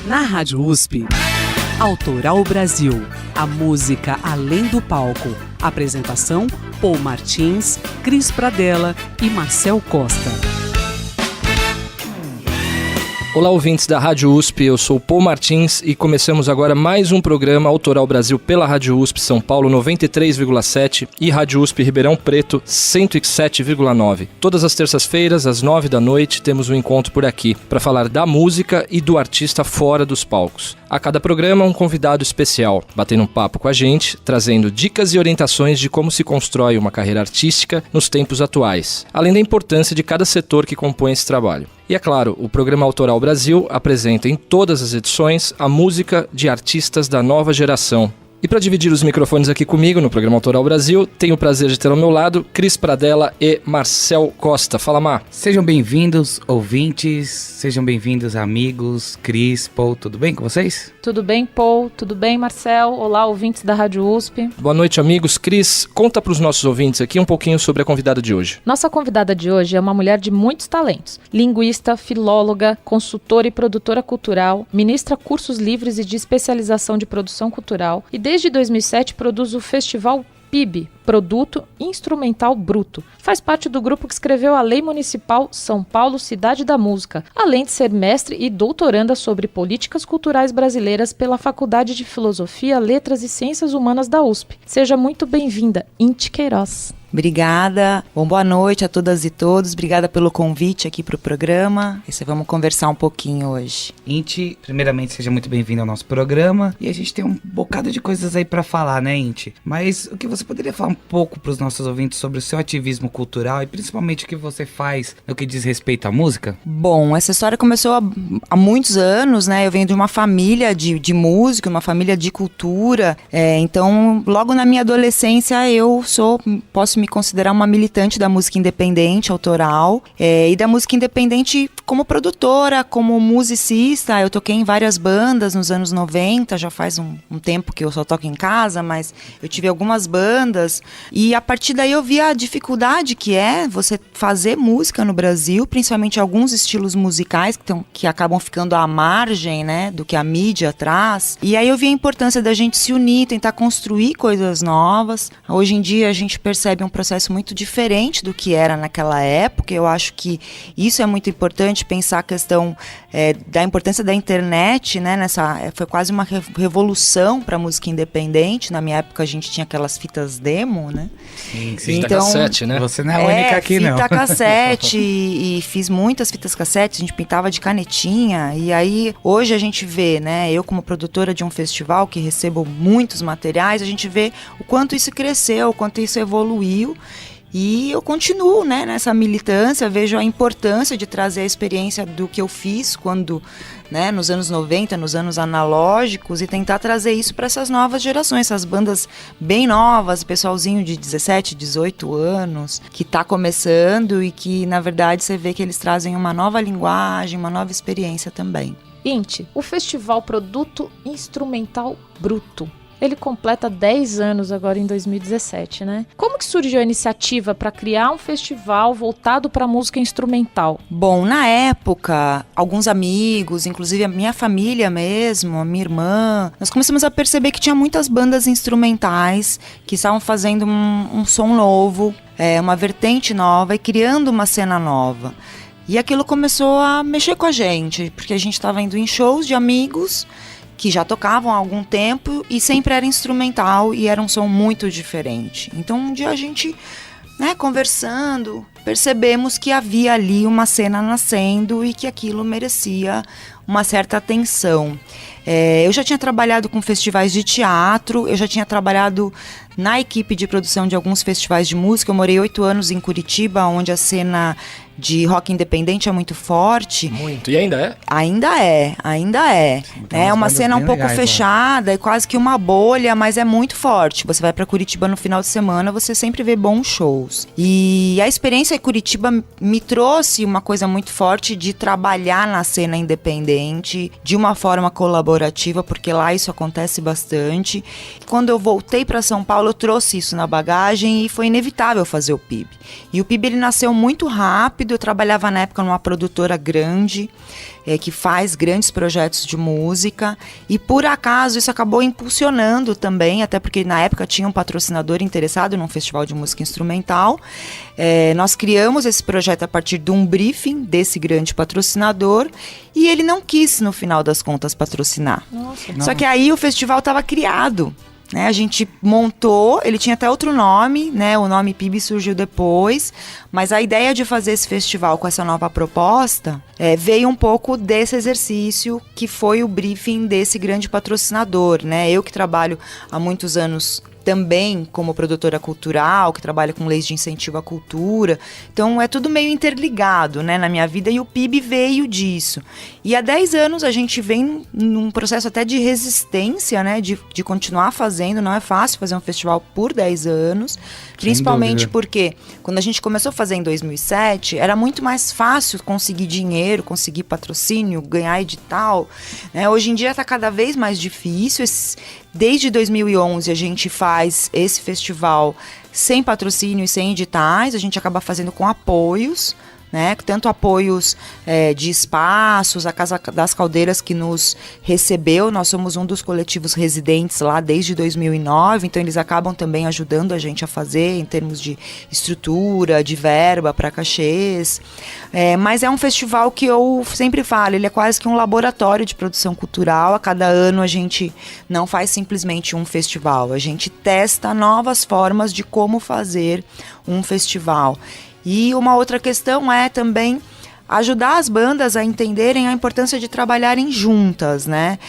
Na Rádio USP, Autoral Brasil, a música além do palco. Apresentação, Paul Martins, Cris Pradella e Marcel Costa. Olá, ouvintes da Rádio USP, eu sou Paul Martins e começamos agora mais um programa Autoral Brasil pela Rádio USP São Paulo 93,7 e Rádio USP Ribeirão Preto 107,9. Todas as terças-feiras, às 9 da noite, temos um encontro por aqui para falar da música e do artista fora dos palcos. A cada programa, um convidado especial, batendo um papo com a gente, trazendo dicas e orientações de como se constrói uma carreira artística nos tempos atuais, além da importância de cada setor que compõe esse trabalho. E é claro, o programa Autoral Brasil apresenta em todas as edições a música de artistas da nova geração. E para dividir os microfones aqui comigo no programa Autoral Brasil, tenho o prazer de ter ao meu lado Cris Pradella e Marcel Costa. Fala, Mar. Sejam bem-vindos, ouvintes, sejam bem-vindos, amigos. Cris, Paul, tudo bem com vocês? Tudo bem, Paul? Tudo bem, Marcel? Olá, ouvintes da Rádio USP. Boa noite, amigos. Cris, conta para os nossos ouvintes aqui um pouquinho sobre a convidada de hoje. Nossa convidada de hoje é uma mulher de muitos talentos. Linguista, filóloga, consultora e produtora cultural, ministra cursos livres e de especialização de produção cultural e desde 2007 produz o Festival PIB, Produto Instrumental Bruto. Faz parte do grupo que escreveu a Lei Municipal São Paulo Cidade da Música, além de ser mestre e doutoranda sobre políticas culturais brasileiras pela Faculdade de Filosofia, Letras e Ciências Humanas da USP. Seja muito bem-vinda, Inti Queiroz. Obrigada. Bom, boa noite a todas e todos. Obrigada pelo convite aqui para o programa. Vamos conversar um pouquinho hoje. Inti, primeiramente, seja muito bem-vindo ao nosso programa. E a gente tem um bocado de coisas aí para falar, né, Inti? Mas o que você poderia falar um pouco para os nossos ouvintes sobre o seu ativismo cultural e principalmente o que você faz no que diz respeito à música? Bom, essa história começou há muitos anos, né? Eu venho de uma família de música, uma família de cultura. Então, logo na minha adolescência, posso me considerar uma militante da música independente, autoral, e da música independente como produtora, como musicista. Eu toquei em várias bandas nos anos 90, já faz um tempo que eu só toco em casa, mas eu tive algumas bandas, e a partir daí eu vi a dificuldade que é você fazer música no Brasil, principalmente alguns estilos musicais que acabam ficando à margem, né, do que a mídia traz, e aí eu vi a importância da gente se unir, tentar construir coisas novas. Hoje em dia a gente percebe um processo muito diferente do que era naquela época. Eu acho que isso é muito importante, pensar a questão da importância da internet, né? Foi quase uma revolução para a música independente. Na minha época a gente tinha aquelas fitas demo, né? Sim. Fita cassete, né? Você não é a única aqui, não. Fita cassete e fiz muitas fitas cassete, a gente pintava de canetinha, e aí hoje a gente vê, né? Eu como produtora de um festival que recebo muitos materiais, a gente vê o quanto isso cresceu, o quanto isso evoluiu. E eu continuo, né, nessa militância, vejo a importância de trazer a experiência do que eu fiz quando, né, nos anos 90, nos anos analógicos, e tentar trazer isso para essas novas gerações, essas bandas bem novas, pessoalzinho de 17, 18 anos, que está começando e que, na verdade, você vê que eles trazem uma nova linguagem, uma nova experiência também. Inti, o Festival Produto Instrumental Bruto, ele completa 10 anos agora em 2017, né? Como que surgiu a iniciativa para criar um festival voltado para música instrumental? Bom, na época, alguns amigos, inclusive a minha família mesmo, a minha irmã, nós começamos a perceber que tinha muitas bandas instrumentais que estavam fazendo um som novo, uma vertente nova e criando uma cena nova. E aquilo começou a mexer com a gente, porque a gente estava indo em shows de amigos que já tocavam há algum tempo e sempre era instrumental e era um som muito diferente. Então um dia a gente, né, conversando, percebemos que havia ali uma cena nascendo e que aquilo merecia uma certa atenção. Eu já tinha trabalhado com festivais de teatro, eu já tinha trabalhado na equipe de produção de alguns festivais de música. Eu morei 8 anos em Curitiba, onde a cena de rock independente é muito forte. Muito. E ainda é? Ainda é. Então, É uma cena um pouco legais, fechada, é quase que uma bolha, mas é muito forte. Você vai para Curitiba no final de semana, você sempre vê bons shows. E a experiência em Curitiba me trouxe uma coisa muito forte de trabalhar na cena independente, de uma forma colaborativa, porque lá isso acontece bastante. Quando eu voltei para São Paulo, eu trouxe isso na bagagem e foi inevitável fazer o PIB. E o PIB ele nasceu muito rápido, rápido. Eu trabalhava na época numa produtora grande, que faz grandes projetos de música, e por acaso isso acabou impulsionando também, até porque na época tinha um patrocinador interessado num festival de música instrumental. Nós criamos esse projeto a partir de um briefing desse grande patrocinador, e ele não quis, no final das contas, patrocinar. Nossa. Só que aí o festival estava criado, né? A gente montou, ele tinha até outro nome, né? O nome PIB surgiu depois, mas a ideia de fazer esse festival com essa nova proposta veio um pouco desse exercício que foi o briefing desse grande patrocinador, né? Eu que trabalho há muitos anos também como produtora cultural, que trabalha com leis de incentivo à cultura. Então é tudo meio interligado, né, na minha vida, e o PIB veio disso. E há 10 anos a gente vem num processo até de resistência, né, de continuar fazendo. Não é fácil fazer um festival por 10 anos, principalmente porque quando a gente começou a fazer em 2007, era muito mais fácil conseguir dinheiro, conseguir patrocínio, ganhar edital, né? Hoje em dia está cada vez mais difícil. Desde 2011 a gente faz esse festival sem patrocínio e sem editais, a gente acaba fazendo com apoios, né? Tanto apoios de espaços, a Casa das Caldeiras que nos recebeu, nós somos um dos coletivos residentes lá desde 2009, então eles acabam também ajudando a gente a fazer em termos de estrutura, de verba para cachês, mas é um festival que eu sempre falo, ele é quase que um laboratório de produção cultural. A cada ano a gente não faz simplesmente um festival, a gente testa novas formas de como fazer um festival. E uma outra questão é também ajudar as bandas a entenderem a importância de trabalharem juntas, né?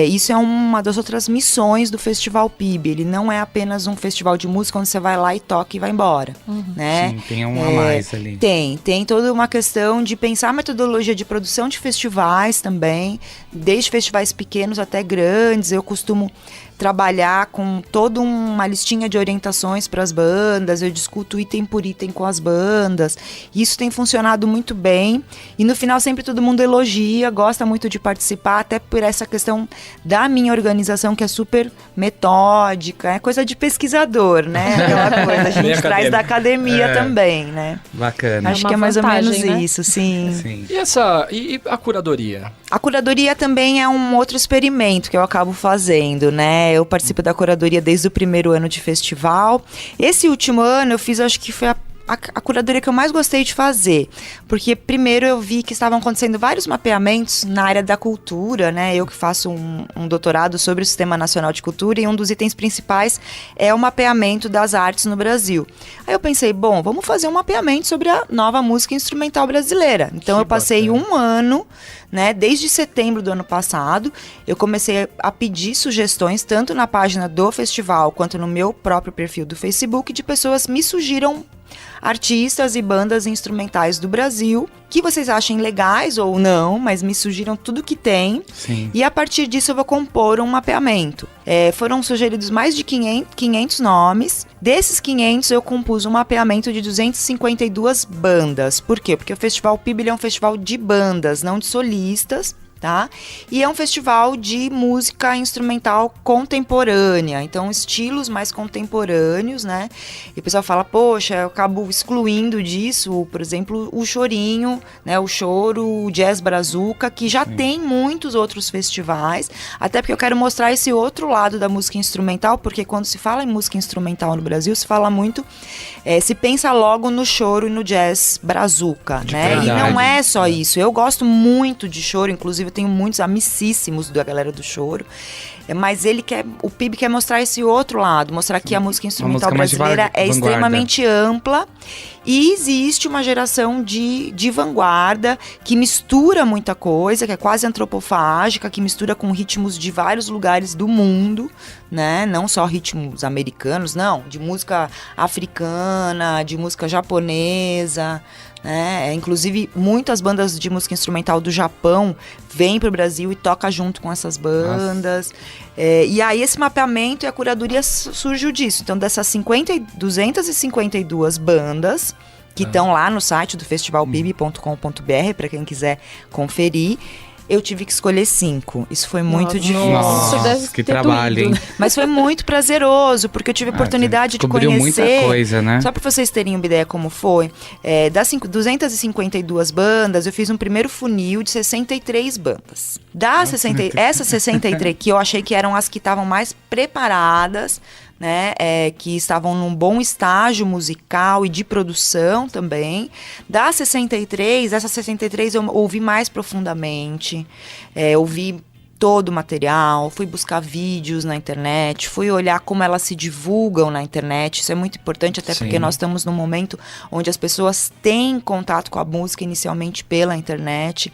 Isso é uma das outras missões do Festival PIB. Ele não é apenas um festival de música onde você vai lá e toca e vai embora, né? Sim, tem um a mais ali. Tem toda uma questão de pensar a metodologia de produção de festivais também, desde festivais pequenos até grandes. Eu costumo trabalhar com toda uma listinha de orientações para as bandas, eu discuto item por item com as bandas, isso tem funcionado muito bem, e no final sempre todo mundo elogia, gosta muito de participar, até por essa questão da minha organização, que é super metódica, é coisa de pesquisador, né? Aquela coisa, a gente traz da academia também, né? Bacana. Acho que é mais vantagem, ou menos né? isso, sim. E a curadoria? A curadoria também é um outro experimento que eu acabo fazendo, né? Eu participo da curadoria desde o primeiro ano de festival. Esse último ano eu fiz, acho que foi a curadoria que eu mais gostei de fazer, porque primeiro eu vi que estavam acontecendo vários mapeamentos na área da cultura, né? Eu que faço um doutorado sobre o Sistema Nacional de Cultura, e um dos itens principais é o mapeamento das artes no Brasil. Aí eu pensei, bom, vamos fazer um mapeamento sobre a nova música instrumental brasileira. Então eu passei um ano, né? Desde setembro do ano passado, eu comecei a pedir sugestões, tanto na página do festival, quanto no meu próprio perfil do Facebook, de pessoas me sugiram artistas e bandas instrumentais do Brasil, que vocês achem legais ou não, mas me sugiram tudo que tem. Sim. E a partir disso eu vou compor um mapeamento. Foram sugeridos mais de 500 nomes. Desses 500 eu compus um mapeamento de 252 bandas. Por quê? Porque o Festival PIB é um festival de bandas, não de solistas. Tá? E é um festival de música instrumental contemporânea, então estilos mais contemporâneos, né? E o pessoal fala, poxa, eu acabo excluindo disso, por exemplo, o chorinho, né? O choro, o jazz brazuca, que já tem muitos outros festivais, até porque eu quero mostrar esse outro lado da música instrumental, porque quando se fala em música instrumental no Brasil, se fala muito, se pensa logo no choro e no jazz brazuca, né? Verdade. E não é só isso, eu gosto muito de choro, inclusive tenho muitos amicíssimos da galera do choro, mas o PIB quer mostrar esse outro lado, mostrar que a música instrumental brasileira é extremamente ampla, e existe uma geração de vanguarda que mistura muita coisa, que é quase antropofágica, que mistura com ritmos de vários lugares do mundo, né? Não só ritmos americanos, não, de música africana, de música japonesa, né? Inclusive muitas bandas de música instrumental do Japão vêm para o Brasil e tocam junto com essas bandas. E aí esse mapeamento e a curadoria surgiu disso. Então dessas 252 bandas que estão lá no site do festivalpib.com.br para quem quiser conferir, eu tive que escolher 5. Isso foi muito difícil. Nossa, deve que ter trabalho, doído. hein? Mas foi muito prazeroso, porque eu tive a oportunidade de descobriu conhecer... muita coisa, né? Só para vocês terem uma ideia como foi, das 252 bandas, eu fiz um primeiro funil de 63 bandas. Essas 63 que eu achei que eram as que estavam mais preparadas, né, que estavam num bom estágio musical e de produção também. Das 63, essas 63 eu ouvi mais profundamente, ouvi todo o material, fui buscar vídeos na internet, fui olhar como elas se divulgam na internet. Isso é muito importante, até porque nós estamos num momento onde as pessoas têm contato com a música inicialmente pela internet.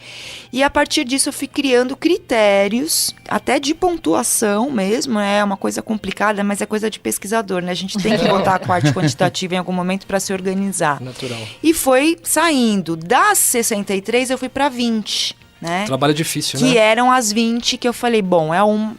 E a partir disso eu fui criando critérios, até de pontuação mesmo, é uma coisa complicada, mas é coisa de pesquisador, né? A gente tem que botar a parte quantitativa em algum momento para se organizar. Natural. E foi saindo. Das 63 eu fui para 20. Né? Trabalho difícil, que né? eram as 20 que eu falei, bom,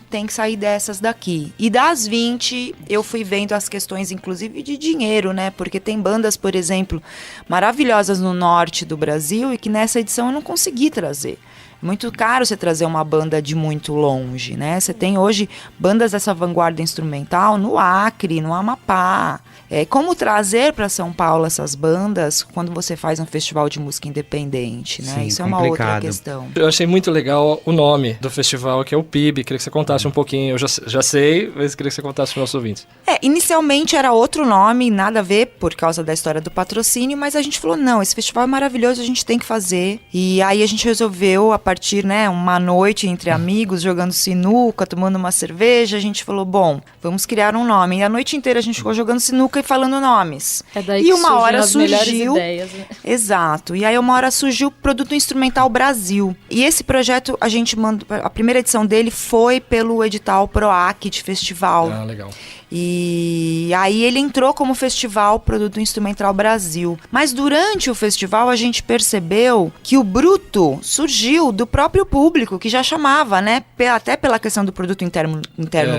tem que sair dessas daqui. E das 20, eu fui vendo as questões, inclusive, de dinheiro, né? Porque tem bandas, por exemplo, maravilhosas no norte do Brasil e que nessa edição eu não consegui trazer. Muito caro você trazer uma banda de muito longe, né? Você tem hoje bandas dessa vanguarda instrumental no Acre, no Amapá. Como trazer para São Paulo essas bandas quando você faz um festival de música independente, né? Sim, isso é uma outra questão. Eu achei muito legal o nome do festival, que é o PIB. Queria que você contasse um pouquinho. Eu já sei, mas queria que você contasse para os nossos ouvintes. Inicialmente era outro nome, nada a ver por causa da história do patrocínio, mas a gente falou, não, esse festival é maravilhoso, a gente tem que fazer. E aí a gente resolveu, a partir, né, uma noite entre amigos, jogando sinuca, tomando uma cerveja, a gente falou, bom, vamos criar um nome. E a noite inteira a gente ficou jogando sinuca e falando nomes. É daí e que uma hora as melhores surgiu, ideias, né? Exato. E aí uma hora surgiu o Produto Instrumental Brasil. E esse projeto a gente mandou, a primeira edição dele foi pelo edital PROAC de festival. Ah, legal. E aí ele entrou como festival Produto Instrumental Brasil. Mas durante o festival a gente percebeu que o bruto surgiu do próprio público, que já chamava, né? Até pela questão do produto interno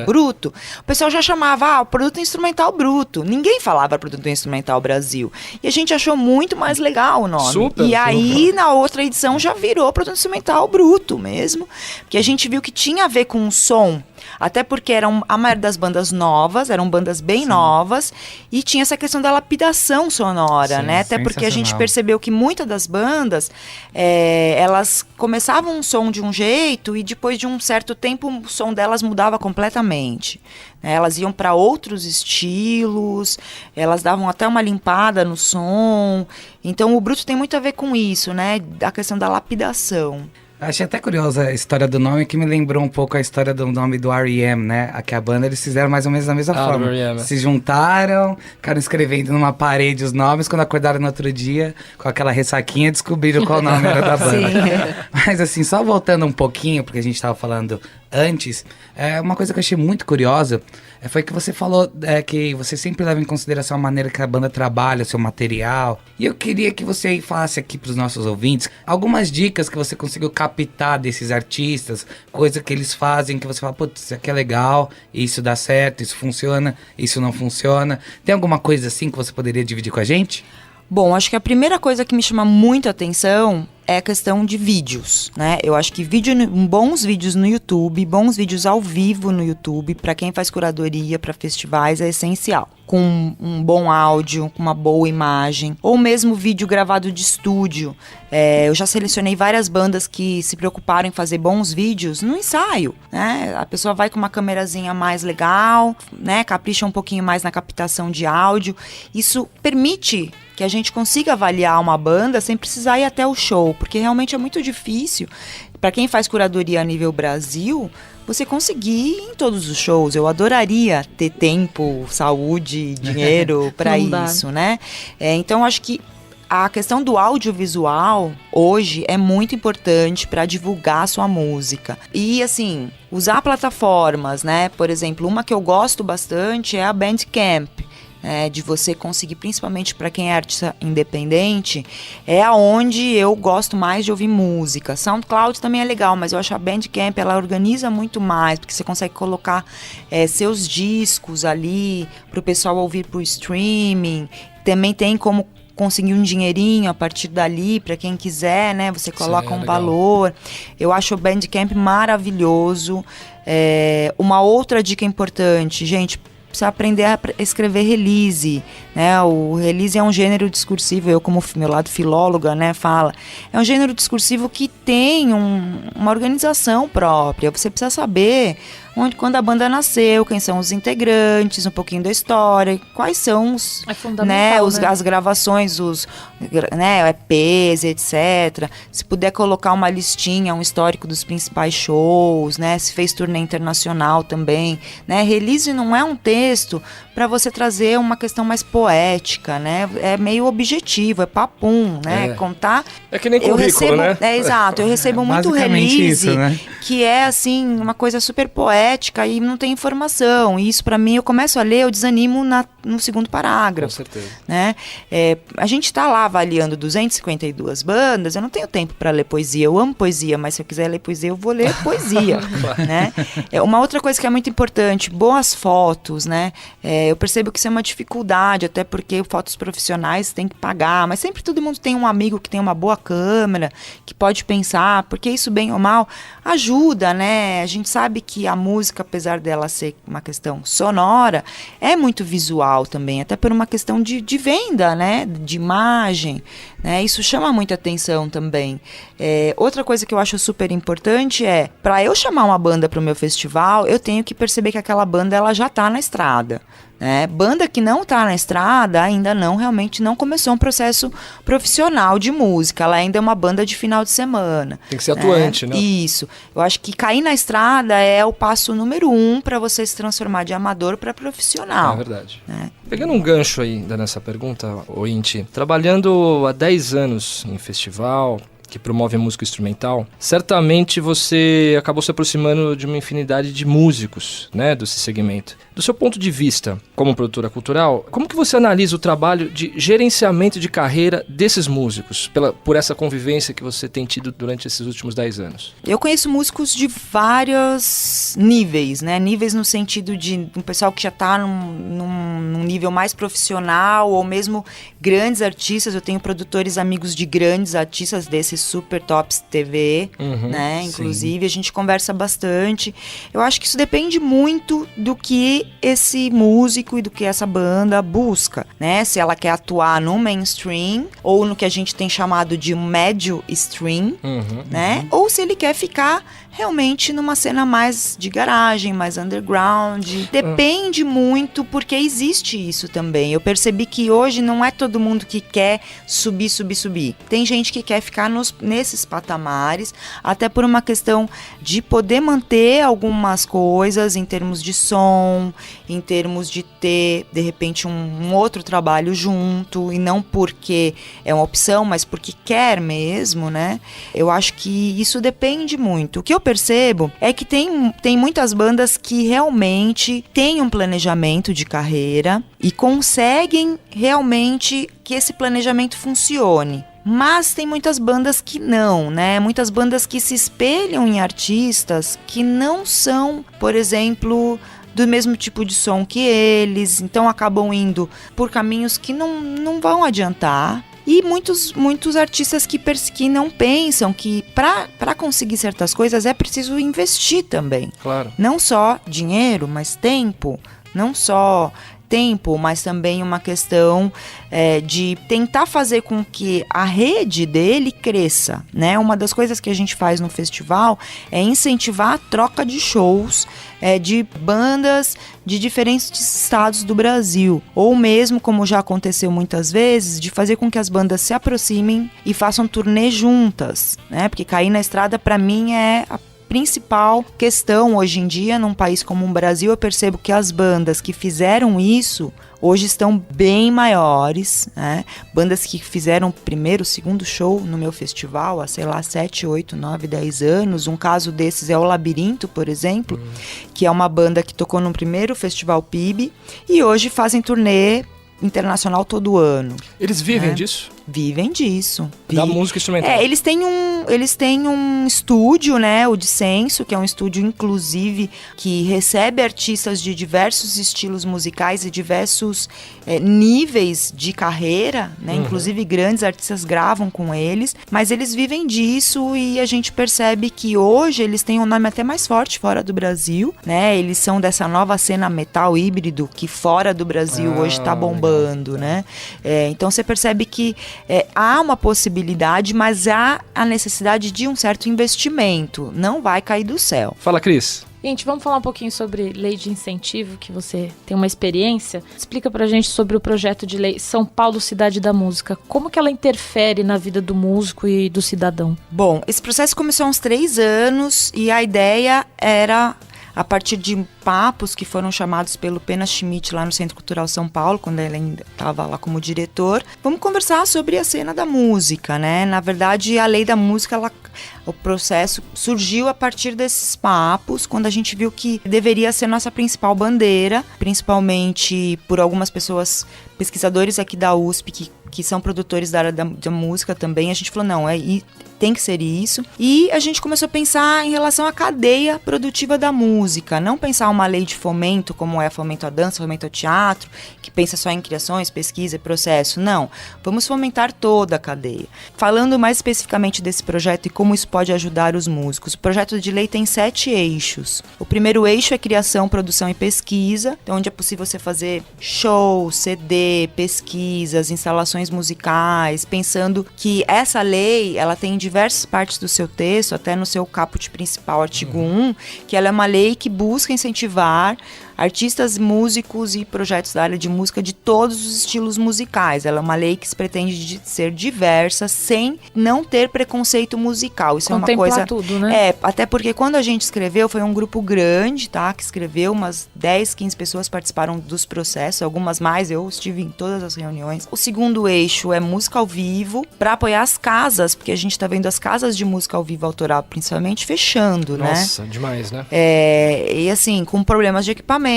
bruto, o pessoal já chamava, o Produto Instrumental Bruto. Ninguém falava Produto Instrumental Brasil. E a gente achou muito mais legal o nome. Super, aí na outra edição já virou Produto Instrumental Bruto mesmo, porque a gente viu que tinha a ver com o som. Até porque eram a maioria das bandas novas, eram bandas bem novas, e tinha essa questão da lapidação sonora, né? Até porque a gente percebeu que muitas das bandas, elas começavam um som de um jeito e depois de um certo tempo o som delas mudava completamente. Elas iam para outros estilos, elas davam até uma limpada no som. Então o bruto tem muito a ver com isso, né? A questão da lapidação. Achei até curiosa a história do nome, que me lembrou um pouco a história do nome do R.E.M., né? Aqui a banda, eles fizeram mais ou menos da mesma forma. Se juntaram, ficaram escrevendo numa parede os nomes, quando acordaram no outro dia, com aquela ressaquinha, descobriram qual nome era da banda. Mas assim, só voltando um pouquinho, porque a gente estava falando antes, uma coisa que eu achei muito curiosa foi que você falou que você sempre leva em consideração a maneira que a banda trabalha, o seu material. E eu queria que você falasse aqui para os nossos ouvintes algumas dicas que você conseguiu captar desses artistas, coisa que eles fazem, que você fala, putz, isso aqui é legal, isso dá certo, isso funciona, isso não funciona. Tem alguma coisa assim que você poderia dividir com a gente? Bom, acho que a primeira coisa que me chama muito a atenção é a questão de vídeos, né? Eu acho que bons vídeos no YouTube, bons vídeos ao vivo no YouTube, para quem faz curadoria para festivais, é essencial. Com um bom áudio, com uma boa imagem, ou mesmo vídeo gravado de estúdio. Eu já selecionei várias bandas que se preocuparam em fazer bons vídeos no ensaio, né? A pessoa vai com uma câmerazinha mais legal, né? Capricha um pouquinho mais na captação de áudio. Isso permite que a gente consiga avaliar uma banda sem precisar ir até o show, porque realmente é muito difícil, para quem faz curadoria a nível Brasil, você conseguir ir em todos os shows. Eu adoraria ter tempo, saúde, dinheiro para isso, né? Então, acho que a questão do audiovisual hoje é muito importante para divulgar a sua música. E, assim, usar plataformas, né? Por exemplo, uma que eu gosto bastante é a Bandcamp. De você conseguir, principalmente para quem é artista independente, é aonde eu gosto mais de ouvir música. SoundCloud também é legal, mas eu acho a Bandcamp, ela organiza muito mais, porque você consegue colocar seus discos ali para o pessoal ouvir por streaming. Também tem como conseguir um dinheirinho a partir dali, para quem quiser, né? Você coloca um valor. Eu acho o Bandcamp maravilhoso. Uma outra dica importante, gente, precisa aprender a escrever release, né? O release é um gênero discursivo, eu como meu lado filóloga, né, fala, é um gênero discursivo que tem uma organização própria. Você precisa saber quando a banda nasceu, quem são os integrantes, um pouquinho da história, quais são os, as gravações, os EPs, etc. Se puder colocar uma listinha, um histórico dos principais shows, né? Se fez turnê internacional também, né? Release não é um texto para você trazer uma questão mais poética, né? É meio objetivo, é papum, né? Contar. É que nem currículo, né? Exato, eu recebo muito release, isso, né? que é assim, uma coisa super poética e não tem informação. E isso, para mim, eu começo a ler, eu desanimo no segundo parágrafo. Com certeza. Né? A gente está lá avaliando 252 bandas, eu não tenho tempo para ler poesia. Eu amo poesia, mas se eu quiser ler poesia, eu vou ler poesia. Né? Uma outra coisa que é muito importante, boas fotos, né? Eu percebo que isso é uma dificuldade, até porque fotos profissionais tem que pagar, mas sempre todo mundo tem um amigo que tem uma boa câmera, que pode pensar, porque isso, bem ou mal, ajuda, né? A gente sabe que a música, apesar dela ser uma questão sonora, é muito visual também, até por uma questão de venda, né? De imagem, né? Isso chama muita atenção também. Outra coisa que eu acho super importante para eu chamar uma banda para o meu festival, eu tenho que perceber que aquela banda ela já está na estrada. Banda que não está na estrada ainda realmente não começou um processo profissional de música, ela ainda é uma banda de final de semana. Tem que ser atuante, né? Isso. Eu acho que cair na estrada é o passo número 1 para você se transformar de amador para profissional. É verdade. Pegando um gancho aí nessa pergunta, Inti, trabalhando há 10 anos em festival, que promove a música instrumental, certamente você acabou se aproximando de uma infinidade de músicos, né, desse segmento. Do seu ponto de vista, como produtora cultural, como que você analisa o trabalho de gerenciamento de carreira desses músicos, por essa convivência que você tem tido durante esses últimos 10 anos? Eu conheço músicos de vários níveis, né? Níveis no sentido de um pessoal que já está num nível mais profissional, ou mesmo grandes artistas. Eu tenho produtores amigos de grandes artistas desses Super Tops TV, né? Inclusive, a gente conversa bastante. Eu acho que isso depende muito do que esse músico e do que essa banda busca, né? Se ela quer atuar no mainstream ou no que a gente tem chamado de médio stream, né? Ou se ele quer ficar realmente numa cena mais de garagem, mais underground. Depende muito, porque existe isso também. Eu percebi que hoje não é todo mundo que quer subir. Tem gente que quer ficar nesses patamares, até por uma questão de poder manter algumas coisas em termos de som, em termos de ter, de repente, um outro trabalho junto, e não porque é uma opção, mas porque quer mesmo, né? Eu acho que isso depende muito. O que eu percebo é que tem muitas bandas que realmente têm um planejamento de carreira e conseguem realmente que esse planejamento funcione. Mas tem muitas bandas que não, né? Muitas bandas que se espelham em artistas que não são, por exemplo, do mesmo tipo de som que eles, então acabam indo por caminhos que não vão adiantar. E muitos artistas que não pensam que para conseguir certas coisas é preciso investir também. Claro. Não só dinheiro, mas tempo. Não só tempo, mas também uma questão de tentar fazer com que a rede dele cresça, né? Uma das coisas que a gente faz no festival é incentivar a troca de shows de bandas de diferentes estados do Brasil, ou mesmo, como já aconteceu muitas vezes, de fazer com que as bandas se aproximem e façam turnê juntas, né? Porque cair na estrada, para mim, é a principal questão hoje em dia num país como o Brasil. Eu percebo que as bandas que fizeram isso hoje estão bem maiores, né? Bandas que fizeram o primeiro, segundo show no meu festival há, 7, 8, 9, 10 anos. Um caso desses é o Labirinto, por exemplo, que é uma banda que tocou no primeiro festival PIB e hoje fazem turnê internacional todo ano. Eles vivem disso? Vivem disso. Da música instrumental. Eles têm um estúdio, né, o Dissenso, que é um estúdio, inclusive, que recebe artistas de diversos estilos musicais e diversos níveis de carreira, né, inclusive grandes artistas gravam com eles, mas eles vivem disso e a gente percebe que hoje eles têm um nome até mais forte fora do Brasil, né, eles são dessa nova cena metal híbrido que fora do Brasil hoje está bombando, né, então você percebe que há uma possibilidade, mas há a necessidade de um certo investimento. Não vai cair do céu. Fala, Cris. Gente, vamos falar um pouquinho sobre lei de incentivo, que você tem uma experiência. Explica pra gente sobre o projeto de lei São Paulo Cidade da Música. Como que ela interfere na vida do músico e do cidadão? Bom, esse processo começou há uns 3 anos e a ideia era, a partir de papos que foram chamados pelo Pena Schmidt lá no Centro Cultural São Paulo, quando ele ainda estava lá como diretor, vamos conversar sobre a cena da música, né? Na verdade, a lei da música, o processo surgiu a partir desses papos, quando a gente viu que deveria ser nossa principal bandeira, principalmente por algumas pessoas, pesquisadores aqui da USP, que são produtores da área da música também. A gente falou, não, tem que ser isso. E a gente começou a pensar em relação à cadeia produtiva da música, não pensar uma lei de fomento, como é fomento à dança, fomento ao teatro, que pensa só em criações, pesquisa e processo. Não, vamos fomentar toda a cadeia. Falando mais especificamente desse projeto e como isso pode ajudar os músicos, o projeto de lei tem 7 eixos. O primeiro eixo é criação, produção e pesquisa, onde é possível você fazer show, CD, pesquisas, instalações musicais, pensando que essa lei, ela tem diversas partes do seu texto, até no seu caput principal, artigo 1, que ela é uma lei que busca incentivar artistas, músicos e projetos da área de música de todos os estilos musicais. Ela é uma lei que se pretende ser diversa, sem não ter preconceito musical. Isso contemplar é uma coisa... tudo, né? Até porque quando a gente escreveu, foi um grupo grande, tá? Que escreveu, umas 10, 15 pessoas participaram dos processos, algumas mais, eu estive em todas as reuniões. O segundo eixo é música ao vivo, para apoiar as casas, porque a gente tá vendo as casas de música ao vivo autoral, principalmente, fechando, né? Nossa, demais, né? E assim, com problemas de equipamento,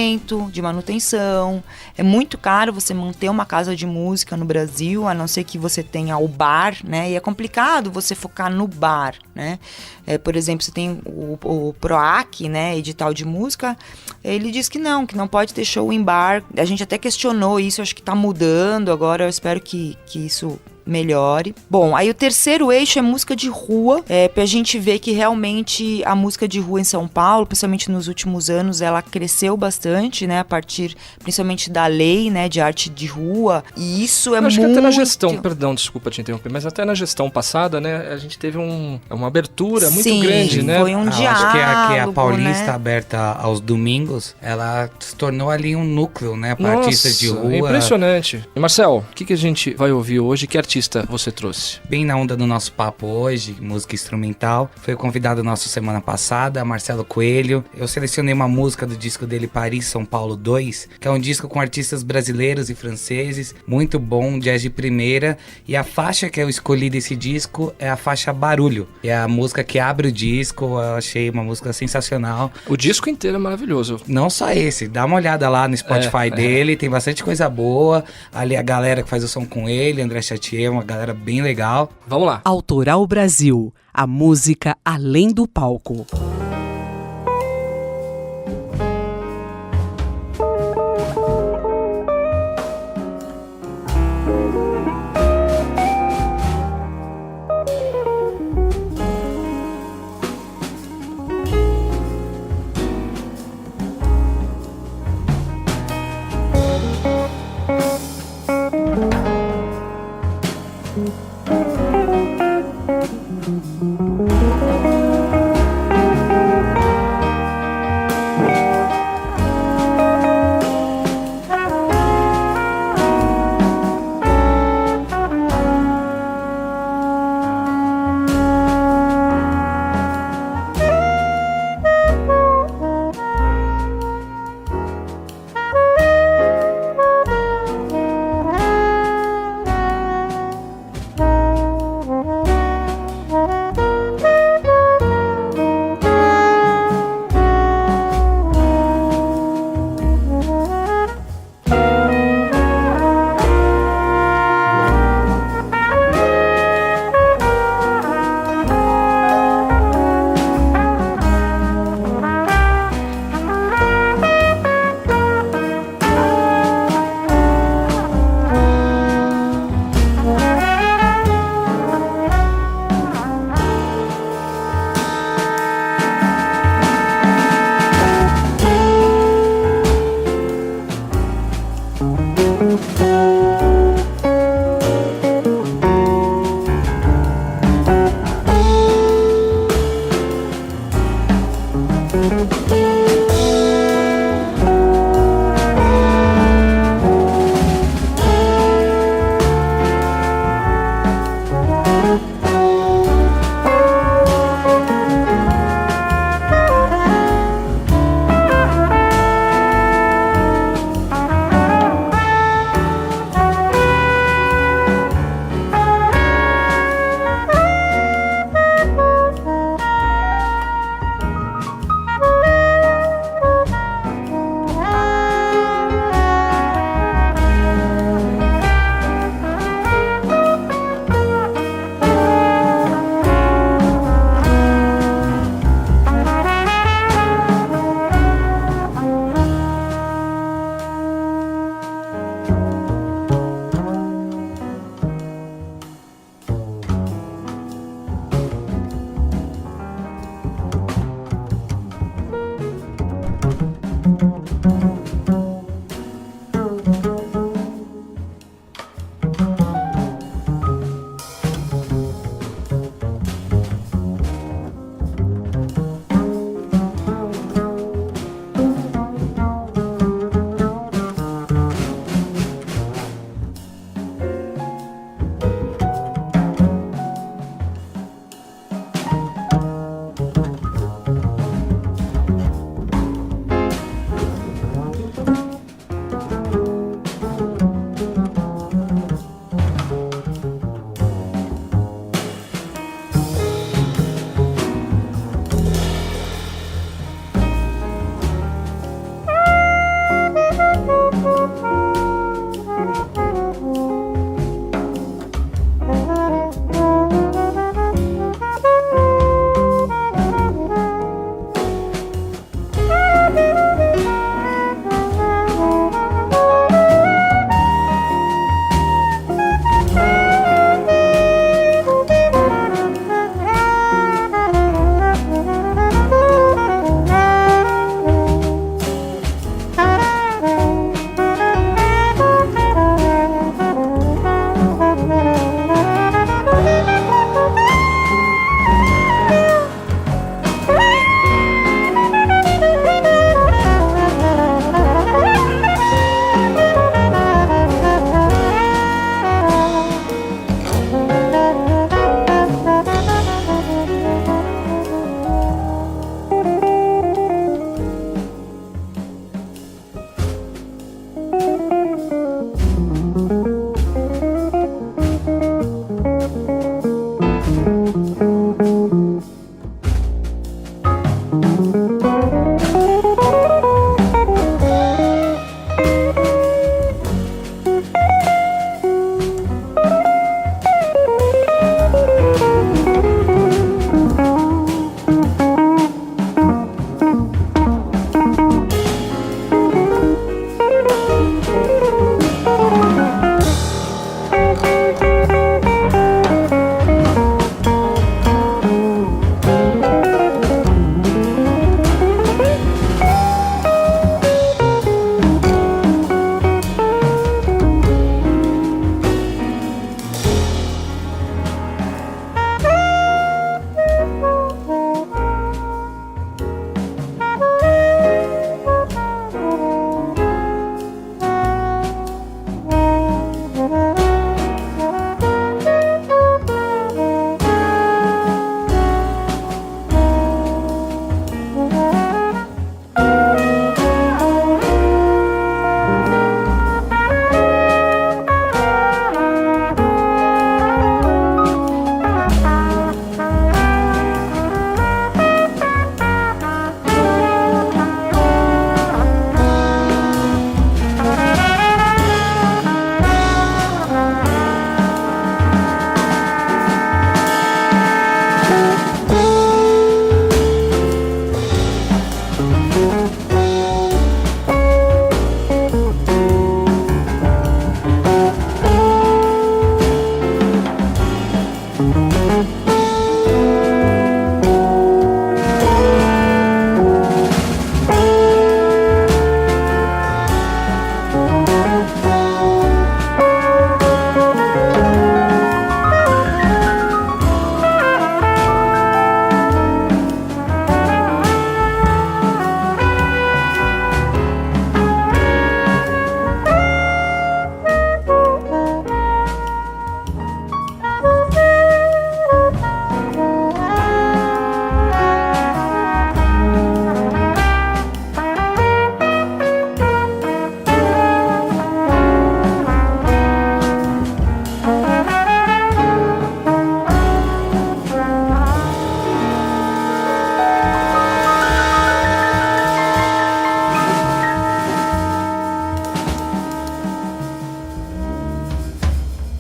de manutenção. É muito caro você manter uma casa de música no Brasil, a não ser que você tenha o bar, né? E é complicado você focar no bar, né? Por exemplo, você tem o PROAC, né? Edital de música, ele diz que não pode ter show em bar. A gente até questionou isso, acho que tá mudando agora, eu espero que isso melhore. Bom, aí o terceiro eixo é música de rua, pra gente ver que realmente a música de rua em São Paulo, principalmente nos últimos anos, ela cresceu bastante, né, a partir principalmente da lei, né, de arte de rua, e isso acho que até na gestão, perdão, desculpa te interromper, mas até na gestão passada, né, a gente teve uma abertura muito grande, né? Foi um diálogo, acho que a Paulista, né, aberta aos domingos, ela se tornou ali um núcleo, né, para artistas de rua. Impressionante. E Marcel, o que a gente vai ouvir hoje? Que artista você trouxe? Bem na onda do nosso papo hoje, música instrumental, foi o convidado nosso semana passada, Marcelo Coelho. Eu selecionei uma música do disco dele, Paris, São Paulo 2, que é um disco com artistas brasileiros e franceses, muito bom, jazz de primeira, e a faixa que eu escolhi desse disco é a faixa Barulho, e é a música que abre o disco. Eu achei uma música sensacional. O disco inteiro é maravilhoso. Não só esse, dá uma olhada lá no Spotify dele, tem bastante coisa boa, ali a galera que faz o som com ele, André Chatier, uma galera bem legal. Vamos lá. Autoral Brasil, a música além do palco.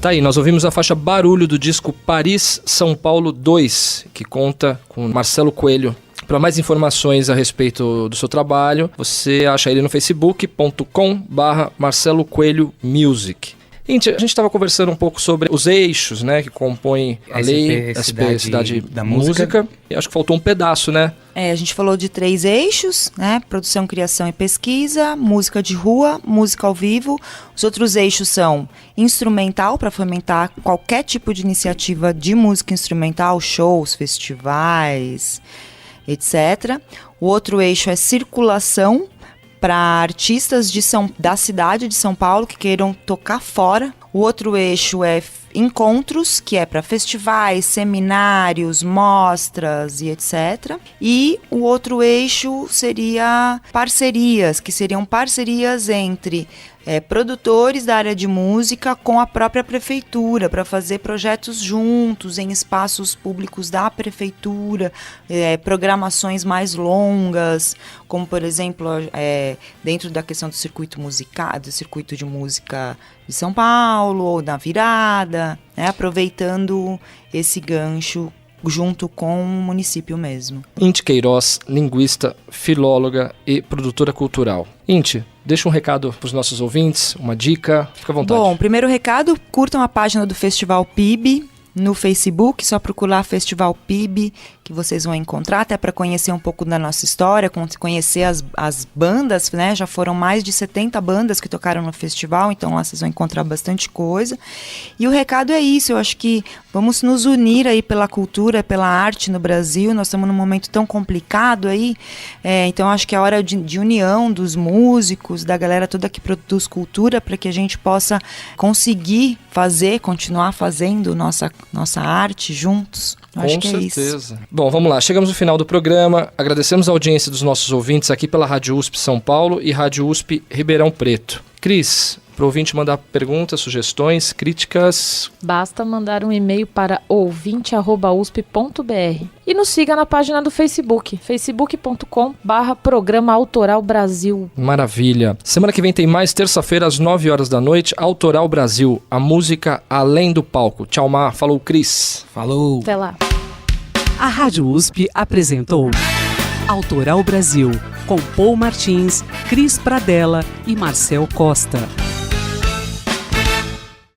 Tá aí, nós ouvimos a faixa Barulho do disco Paris, São Paulo 2, que conta com Marcelo Coelho. Para mais informações a respeito do seu trabalho, você acha ele no facebook.com/Marcelo Coelho Music. Gente, a gente estava conversando um pouco sobre os eixos, né, que compõem a lei SP Cidade da Música. E acho que faltou um pedaço, né? A gente falou de 3 eixos, né? Produção, criação e pesquisa, música de rua, música ao vivo. Os outros eixos são instrumental, para fomentar qualquer tipo de iniciativa de música instrumental, shows, festivais, etc. O outro eixo é circulação, para artistas da cidade de São Paulo que queiram tocar fora. O outro eixo é encontros, que é para festivais, seminários, mostras e etc. E o outro eixo seria parcerias, que seriam parcerias entre produtores da área de música com a própria prefeitura, para fazer projetos juntos em espaços públicos da prefeitura, programações mais longas, como por exemplo dentro da questão do circuito musical, do circuito de música de São Paulo, ou da virada, né, aproveitando esse gancho junto com o município mesmo. Inti Queiroz, linguista, filóloga e produtora cultural. Inti, deixa um recado para os nossos ouvintes, uma dica, fica à vontade. Bom, primeiro recado, curtam a página do Festival PIB no Facebook, só procurar Festival PIB que vocês vão encontrar, até para conhecer um pouco da nossa história, conhecer as bandas, né? Já foram mais de 70 bandas que tocaram no festival, então lá vocês vão encontrar bastante coisa. E o recado é isso, eu acho que vamos nos unir aí pela cultura, pela arte no Brasil, nós estamos num momento tão complicado aí, então acho que é hora de união dos músicos, da galera toda que produz cultura, para que a gente possa conseguir continuar fazendo nossa arte juntos. Acho que é isso. Com certeza. Bom, vamos lá. Chegamos no final do programa. Agradecemos a audiência dos nossos ouvintes aqui pela Rádio USP São Paulo e Rádio USP Ribeirão Preto. Cris, para o ouvinte mandar perguntas, sugestões, críticas... Basta mandar um e-mail para ouvinte@usp.br e nos siga na página do Facebook, facebook.com/Programa Autoral Brasil. Maravilha. Semana que vem tem mais, terça-feira às 9 horas da noite, Autoral Brasil, a música além do palco. Tchau, Mar. Falou, Cris. Falou. Até lá. A Rádio USP apresentou Autoral Brasil, com Paul Martins, Cris Pradella e Marcel Costa.